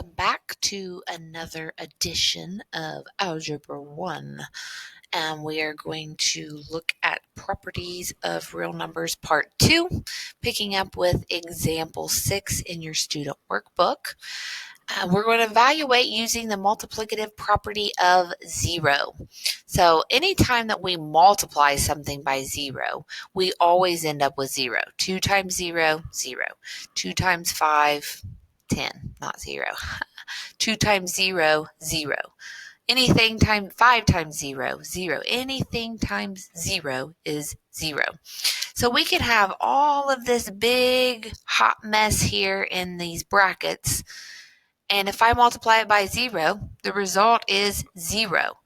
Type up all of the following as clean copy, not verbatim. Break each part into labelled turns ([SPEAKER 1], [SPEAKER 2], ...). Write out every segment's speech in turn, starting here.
[SPEAKER 1] welcome back to another edition of Algebra 1. We are going to look at properties of real numbers part 2, picking up with example 6 in your student workbook. We're going to evaluate using the multiplicative property of 0. So anytime that we multiply something by 0, we always end up with 0. 2 times 0, 0. 2 times 5, 10, not 0. 2 times 0, 0. Anything times 5 times 0, 0. Anything times 0 is 0. So we could have all of this big hot mess here in these brackets, and if I multiply it by 0, the result is 0.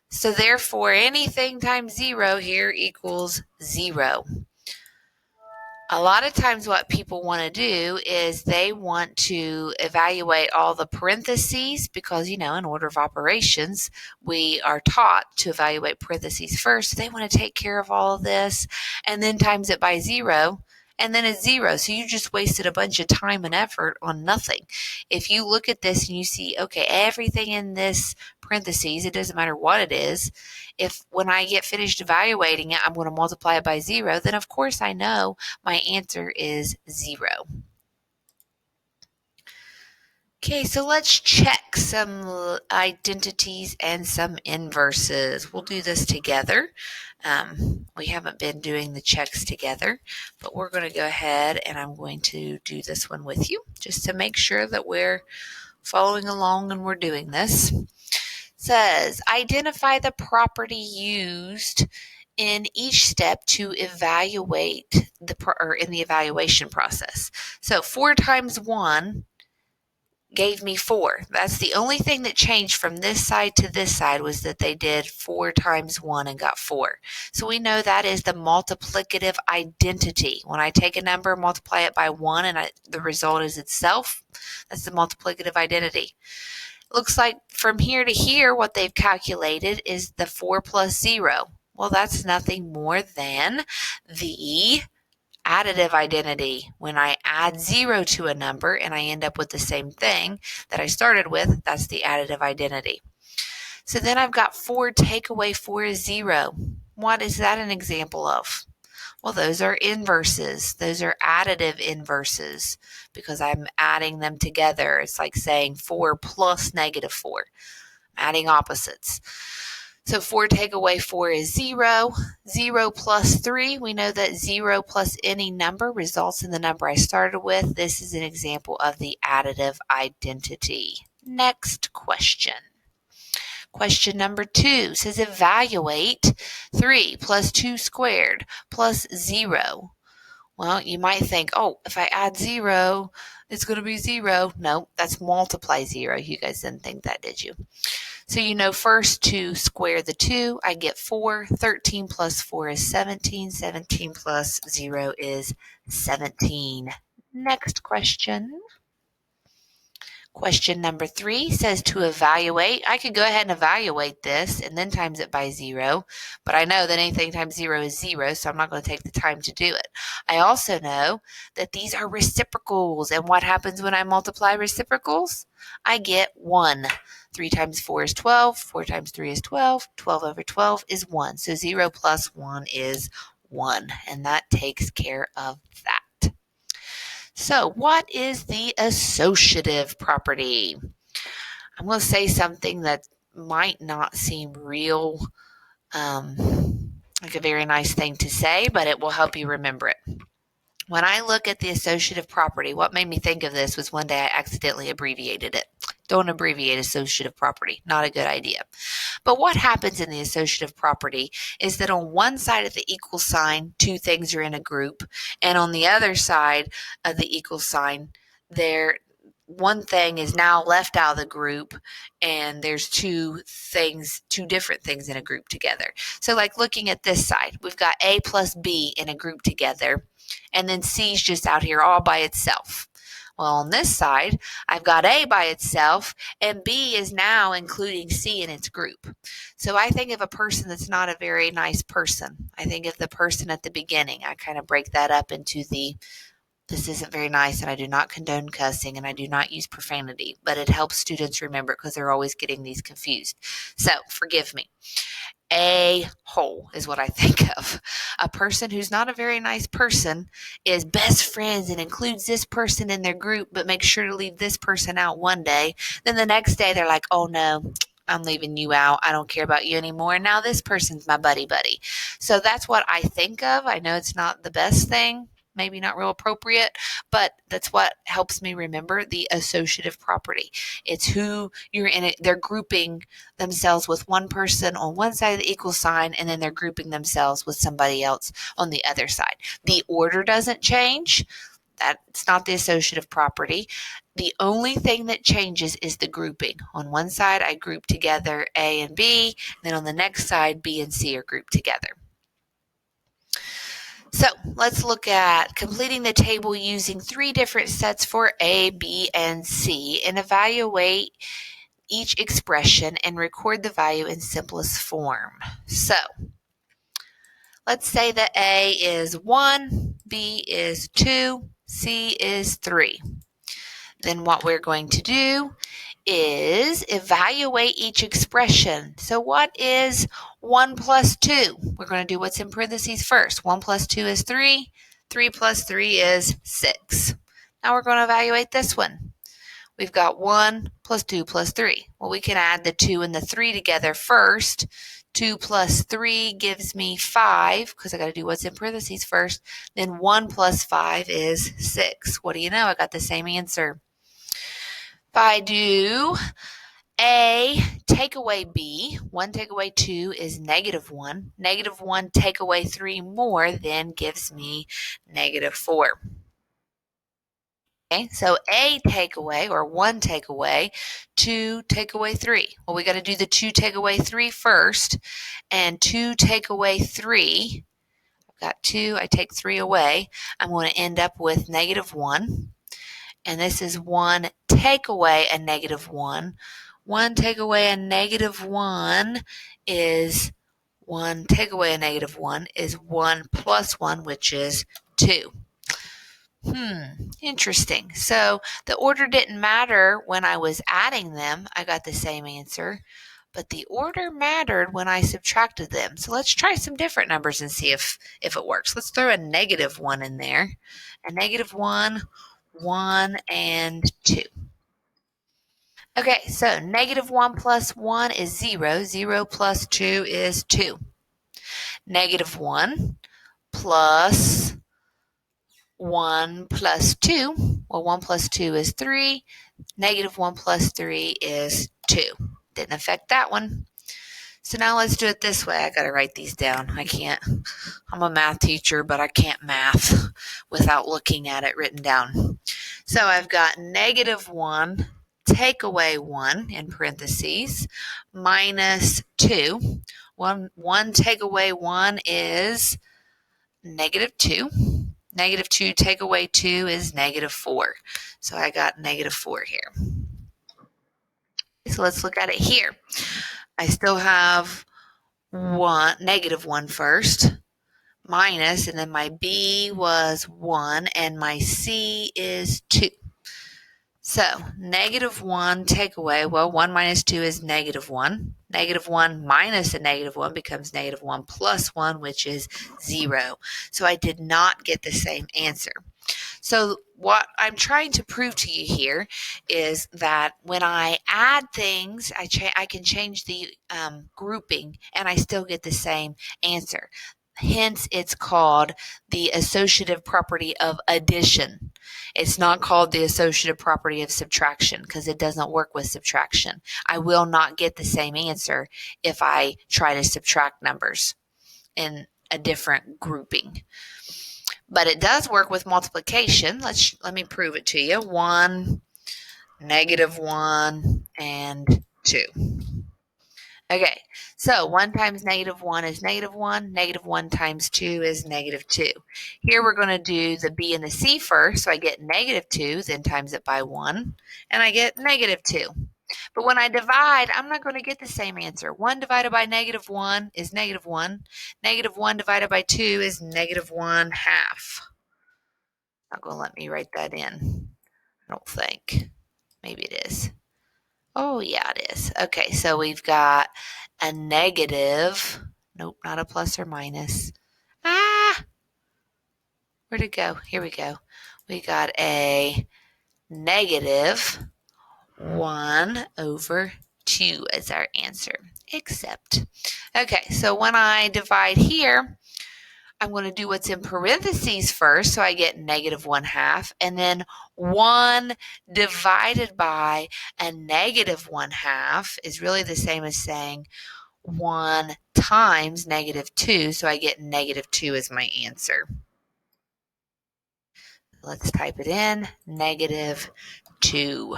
[SPEAKER 1] So therefore, anything times 0 here equals 0. A lot of times what people want to do is they want to evaluate all the parentheses because, in order of operations, we are taught to evaluate parentheses first. They want to take care of all of this and then times it by 0. And then it's 0. So you just wasted a bunch of time and effort on nothing. If you look at this and you see, okay, everything in this parentheses, it doesn't matter what it is, if when I get finished evaluating it, I'm going to multiply it by 0, then of course I know my answer is 0. Okay, so let's check some identities and some inverses. We'll do this together. We haven't been doing the checks together, but we're going to go ahead and I'm going to do this one with you just to make sure that we're following along and we're doing this. It says, identify the property used in each step to evaluate in the evaluation process. So 4 times 1 gave me 4. That's the only thing that changed from this side to this side was that they did 4 times 1 and got 4. So we know that is the multiplicative identity. When I take a number, multiply it by 1, and the result is itself, that's the multiplicative identity. Looks like from here to here, what they've calculated is the 4 plus 0. Well, that's nothing more than the additive identity. When I add 0 to a number and I end up with the same thing that I started with, that's the additive identity. So then I've got 4 take away 4 is 0. What is that an example of? Well, those are inverses. Those are additive inverses because I'm adding them together. It's like saying 4 plus negative 4. I'm adding opposites. So 4 take away 4 is 0. 0 plus 3, we know that 0 plus any number results in the number I started with. This is an example of the additive identity. Next question. Question number 2 says evaluate 3 plus 2 squared plus 0. Well, you might think, oh, if I add 0, it's going to be 0. No, that's multiply 0. You guys didn't think that, did you? So first to square the 2, I get 4. 13 plus 4 is 17. 17 plus 0 is 17. Next question. Question number 3 says to evaluate. I could go ahead and evaluate this and then times it by 0, but I know that anything times 0 is 0, so I'm not going to take the time to do it. I also know that these are reciprocals, and what happens when I multiply reciprocals? I get 1. 3 times 4 is 12, 4 times 3 is 12, 12 over 12 is 1. So 0 plus 1 is 1, and that takes care of that. So what is the associative property? I'm going to say something that might not seem real, like a very nice thing to say, but it will help you remember it. When I look at the associative property, what made me think of this was one day I accidentally abbreviated it. Don't abbreviate associative property. Not a good idea. But what happens in the associative property is that on one side of the equal sign, 2 things are in a group, and on the other side of the equal sign, one thing is now left out of the group, and there's 2 different things in a group together. So like looking at this side, we've got A plus B in a group together, and then C's just out here all by itself. Well, on this side, I've got A by itself, and B is now including C in its group. So I think of a person that's not a very nice person. I think of the person at the beginning. I kind of break that up into the this isn't very nice, and I do not condone cussing, and I do not use profanity, but it helps students remember because they're always getting these confused. So forgive me. A hole is what I think of. A person who's not a very nice person is best friends and includes this person in their group, but makes sure to leave this person out one day. Then the next day they're like, oh no, I'm leaving you out. I don't care about you anymore. Now this person's my buddy. So that's what I think of. I know it's not the best thing, maybe not real appropriate, but that's what helps me remember the associative property. It's who you're in it. They're grouping themselves with one person on one side of the equal sign, and then they're grouping themselves with somebody else on the other side. The order doesn't change. That's not the associative property. The only thing that changes is the grouping. On one side, I group together A and B, and then on the next side, B and C are grouped together. So let's look at completing the table using 3 different sets for A, B, and C, and evaluate each expression and record the value in simplest form. So let's say that A is 1, B is 2, C is 3. Then what we're going to do is evaluate each expression. So what is 1 plus 2? We're going to do what's in parentheses first. 1 plus 2 is 3. 3 plus 3 is 6. Now we're going to evaluate this one. We've got 1 plus 2 plus 3. Well, we can add the 2 and the 3 together first. 2 plus 3 gives me 5, because I got to do what's in parentheses first. Then 1 plus 5 is 6. What do you know? I got the same answer. If I do A take away B, 1 take away 2 is -1. -1 take away 3 more then gives me -4. Okay, so A take away, or 1 take away, 2 take away 3. Well, we got to do the 2 take away 3 first, and 2 take away 3, I've got 2, I take 3 away, I'm going to end up with -1. And this is 1 take away a -1. 1 take away a -1 is 1 take away a -1 is 1 plus 1, which is 2. Interesting. So the order didn't matter when I was adding them. I got the same answer. But the order mattered when I subtracted them. So let's try some different numbers and see if it works. Let's throw a -1 in there. A -1, 1, and 2. Okay, so -1 plus 1 is 0. 0 plus 2 is 2. -1 plus 1 plus 2, well, 1 plus 2 is 3. -1 plus 3 is 2. Didn't affect that one. So now let's do it this way. I got to write these down. I can't. I'm a math teacher, but I can't math without looking at it written down. So I've got -1 take away 1 in parentheses minus 2. 1 take away 1 is -2. -2 take away 2 is -4. So I got -4 here. So let's look at it here. I still have -1 first, minus, and then my B was 1, and my C is 2. So -1 take away, well, 1 minus 2 is -1. -1 minus a -1 becomes -1 plus 1, which is 0. So I did not get the same answer. So what I'm trying to prove to you here is that when I add things, I can change the grouping, and I still get the same answer. Hence, it's called the associative property of addition. It's not called the associative property of subtraction because it doesn't work with subtraction. I will not get the same answer if I try to subtract numbers in a different grouping. But it does work with multiplication. Let me prove it to you. 1, -1, and 2. Okay, so 1 times -1 is -1. -1 times 2 is -2. Here we're going to do the B and the C first. So I get -2, then times it by 1, and I get -2. But when I divide, I'm not going to get the same answer. 1 divided by -1 is -1. -1 divided by 2 is -1/2. Not going to let me write that in. I don't think. Maybe it is. Oh, yeah, it is. Okay, so we've got a negative. Nope, not a plus or minus. Where'd it go? Here we go. We got a negative 1 over 2 as our answer, except. Okay, so when I divide here, I'm going to do what's in parentheses first, so I get negative 1/2, and then 1 divided by a negative 1/2 is really the same as saying 1 times negative 2, so I get negative 2 as my answer. Let's type it in, negative 2.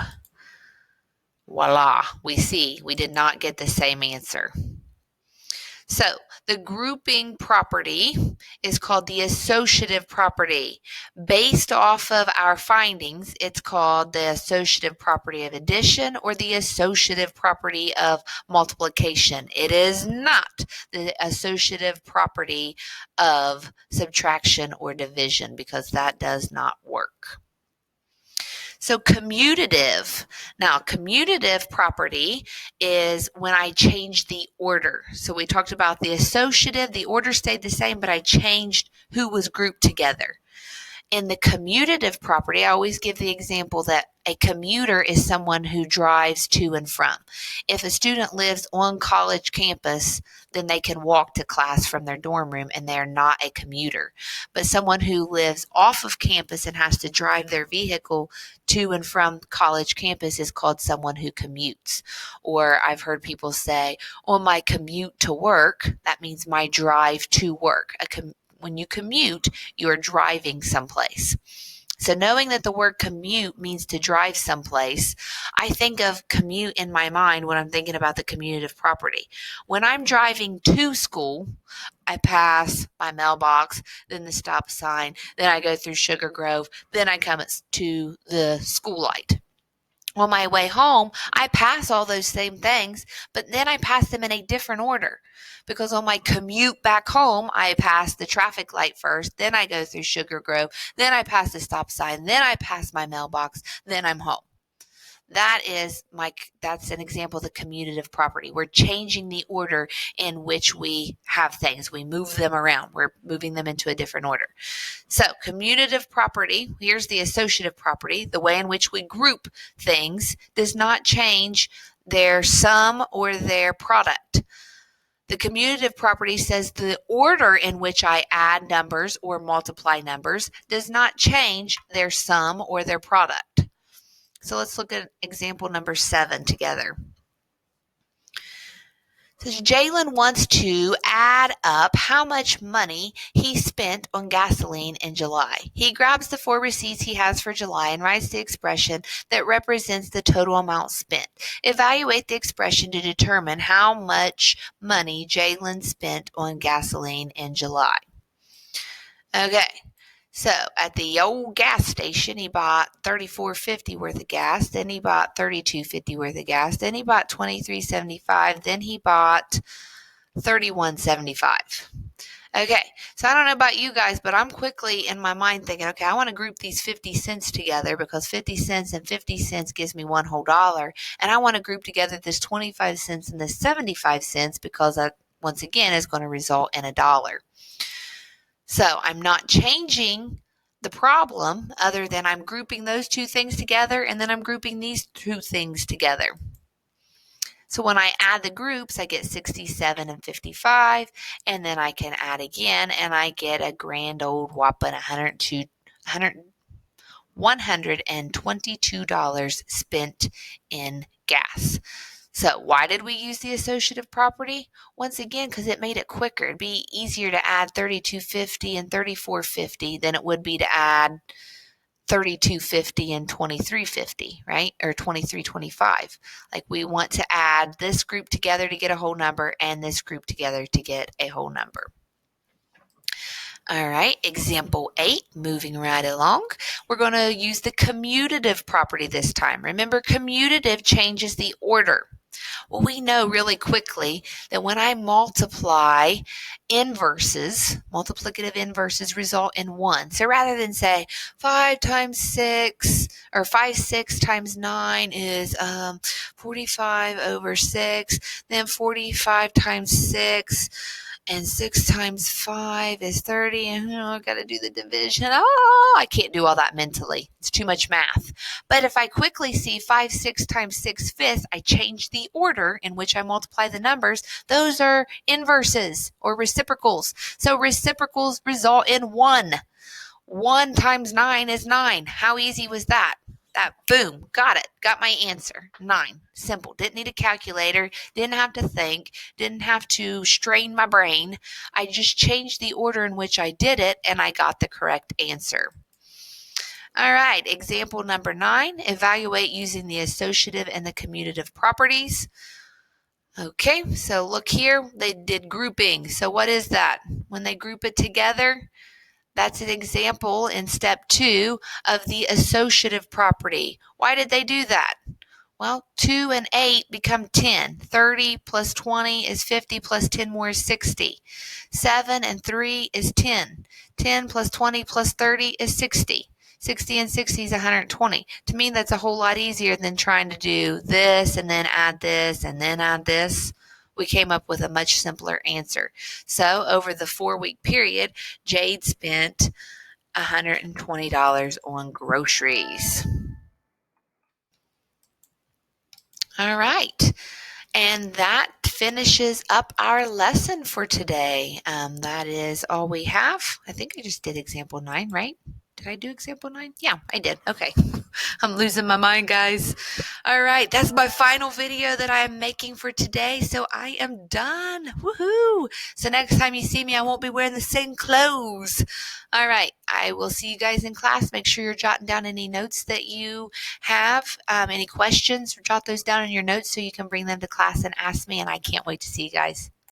[SPEAKER 1] Voila, we see we did not get the same answer. So the grouping property is called the associative property. Based off of our findings, it's called the associative property of addition or the associative property of multiplication. It is not the associative property of subtraction or division because that does not work. So commutative. Now, commutative property is when I change the order. So we talked about the associative, the order stayed the same, but I changed who was grouped together. In the commutative property, I always give the example that a commuter is someone who drives to and from. If a student lives on college campus, then they can walk to class from their dorm room and they're not a commuter. But someone who lives off of campus and has to drive their vehicle to and from college campus is called someone who commutes. Or I've heard people say, on my commute to work, that means my drive to work. When you commute, you're driving someplace. So knowing that the word commute means to drive someplace, I think of commute in my mind when I'm thinking about the commutative property. When I'm driving to school, I pass my mailbox, then the stop sign, then I go through Sugar Grove, then I come to the school light. On my way home, I pass all those same things, but then I pass them in a different order. Because on my commute back home, I pass the traffic light first, then I go through Sugar Grove, then I pass the stop sign, then I pass my mailbox, then I'm home. That's an example of the commutative property. We're changing the order in which we have things. We move them around. We're moving them into a different order. So commutative property, here's the associative property. The way in which we group things does not change their sum or their product. The commutative property says the order in which I add numbers or multiply numbers does not change their sum or their product. So let's look at example number 7 together. It says Jalen wants to add up how much money he spent on gasoline in July. He grabs the 4 receipts he has for July and writes the expression that represents the total amount spent. Evaluate the expression to determine how much money Jalen spent on gasoline in July. Okay. So at the old gas station, he bought $34.50 worth of gas. Then he bought $32.50 worth of gas. Then he bought $23.75. Then he bought $31.75. Okay, so I don't know about you guys, but I'm quickly in my mind thinking, okay, I want to group these 50 cents together because 50 cents and 50 cents gives me one whole dollar. And I want to group together this 25 cents and this 75 cents because that, once again, is going to result in a dollar. So I'm not changing the problem other than I'm grouping those two things together and then I'm grouping these two things together. So when I add the groups, I get 67 and 55, and then I can add again and I get a grand old whopping $122 spent in gas. So why did we use the associative property? Once again, because it made it quicker. It'd be easier to add $32.50 and $34.50 than it would be to add $32.50 and $23.50, right? Or $23.25. Like we want to add this group together to get a whole number and this group together to get a whole number. All right, example 8, moving right along. We're going to use the commutative property this time. Remember, commutative changes the order. Well, we know really quickly that when I multiply inverses, multiplicative inverses result in 1. So rather than say 5 times 6 or 5 6 times 9 is 45 over 6, then 45 times 6 and 6 times 5 is 30, and I've got to do the division. Oh, I can't do all that mentally. It's too much math. But if I quickly see 5 6 times 6 fifths, I change the order in which I multiply the numbers. Those are inverses or reciprocals. So reciprocals result in 1. 1 times 9 is 9. How easy was that? Boom, got it. Got my answer. 9. Simple. Didn't need a calculator. Didn't have to think. Didn't have to strain my brain. I just changed the order in which I did it, and I got the correct answer. All right, example number 9. Evaluate using the associative and the commutative properties. Okay, so look here. They did grouping. So what is that? When they group it together, that's an example in step 2 of the associative property. Why did they do that? Well, 2 and 8 become 10. 30 plus 20 is 50 plus 10 more is 60. 7 and 3 is 10. 10 plus 20 plus 30 is 60. 60 and 60 is 120. To me, that's a whole lot easier than trying to do this and then add this and then add this. We came up with a much simpler answer. So over the 4-week period, Jade spent $120 on groceries. All right. And that finishes up our lesson for today. That is all we have. I think I just did example 9, right? Did I do example 9? Yeah, I did. Okay. I'm losing my mind, guys. All right. That's my final video that I am making for today. So I am done. Woohoo. So next time you see me, I won't be wearing the same clothes. All right. I will see you guys in class. Make sure you're jotting down any notes that you have. Any questions, jot those down in your notes so you can bring them to class and ask me. And I can't wait to see you guys.